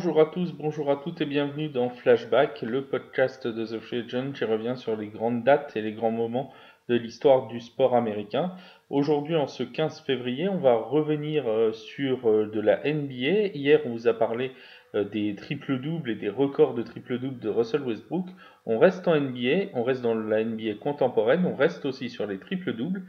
Bonjour à tous, bonjour à toutes et bienvenue dans Flashback, le podcast de The Free Agent qui revient sur les grandes dates et les grands moments de l'histoire du sport américain. Aujourd'hui, en ce 15 février, on va revenir sur de la NBA. Hier, on vous a parlé des triples-doubles et des records de triple-double de Russell Westbrook. On reste en NBA, on reste dans la NBA contemporaine, on reste aussi sur les triples-doubles,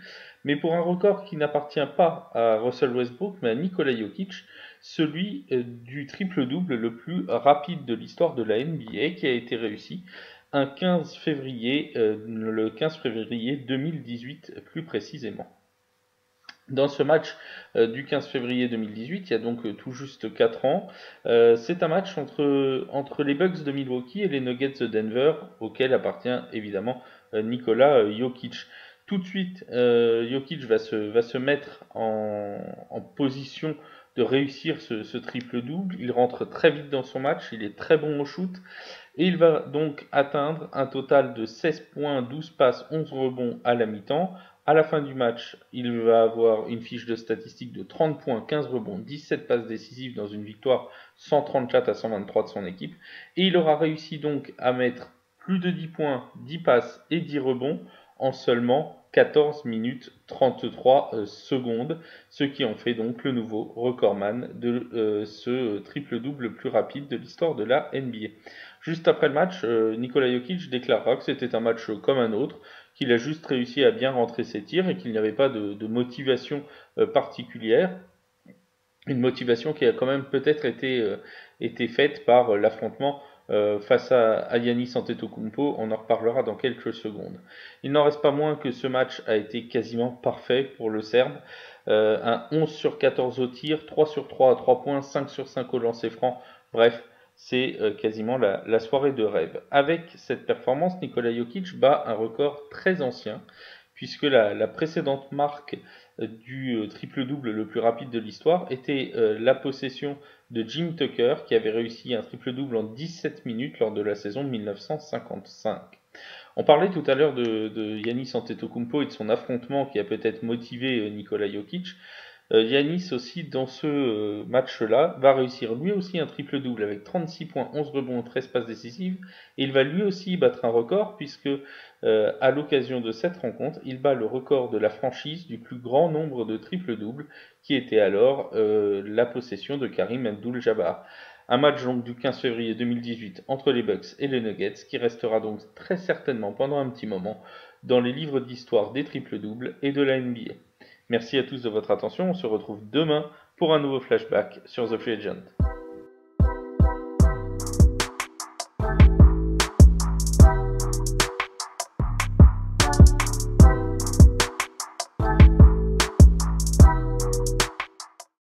mais pour un record qui n'appartient pas à Russell Westbrook, mais à Nikola Jokic, celui du triple-double le plus rapide de l'histoire de la NBA qui a été réussi le 15 février 2018 plus précisément. Dans ce match du 15 février 2018, il y a donc tout juste 4 ans, c'est un match entre les Bucks de Milwaukee et les Nuggets de Denver, auquel appartient évidemment Nikola Jokic. Tout de suite, Jokic va se mettre en position de réussir ce triple-double. Il rentre très vite dans son match, il est très bon au shoot, et il va donc atteindre un total de 16 points, 12 passes, 11 rebonds à la mi-temps. À la fin du match, il va avoir une fiche de statistiques de 30 points, 15 rebonds, 17 passes décisives dans une victoire 134 à 123 de son équipe. Et il aura réussi donc à mettre plus de 10 points, 10 passes et 10 rebonds en seulement 14 minutes 33 secondes, ce qui en fait donc le nouveau recordman de ce triple-double le plus rapide de l'histoire de la NBA. Juste après le match, Nikola Jokic déclarera que c'était un match comme un autre, qu'il a juste réussi à bien rentrer ses tirs et qu'il n'y avait pas de motivation particulière. Une motivation qui a quand même peut-être été faite par l'affrontement face à Giannis Antetokounmpo. On en reparlera dans quelques secondes. Il n'en reste pas moins que ce match a été quasiment parfait pour le Serbe. Un 11 sur 14 au tir, 3 sur 3 à 3 points, 5 sur 5 au lancer franc. Bref, c'est quasiment la soirée de rêve. Avec cette performance, Nikola Jokic bat un record très ancien, puisque la précédente marque du triple-double le plus rapide de l'histoire était la possession de Jim Tucker, qui avait réussi un triple-double en 17 minutes lors de la saison 1955. On parlait tout à l'heure de Giannis Antetokounmpo et de son affrontement qui a peut-être motivé Nikola Jokic. Giannis aussi dans ce match-là va réussir lui aussi un triple-double avec 36 points, 11 rebonds, 13 passes décisives, et il va lui aussi battre un record puisque à l'occasion de cette rencontre, il bat le record de la franchise du plus grand nombre de triple-doubles qui était alors la possession de Karim Abdul-Jabbar. Un match donc du 15 février 2018 entre les Bucks et les Nuggets qui restera donc très certainement pendant un petit moment dans les livres d'histoire des triple-doubles et de la NBA. Merci à tous de votre attention, on se retrouve demain pour un nouveau flashback sur The Free Agent.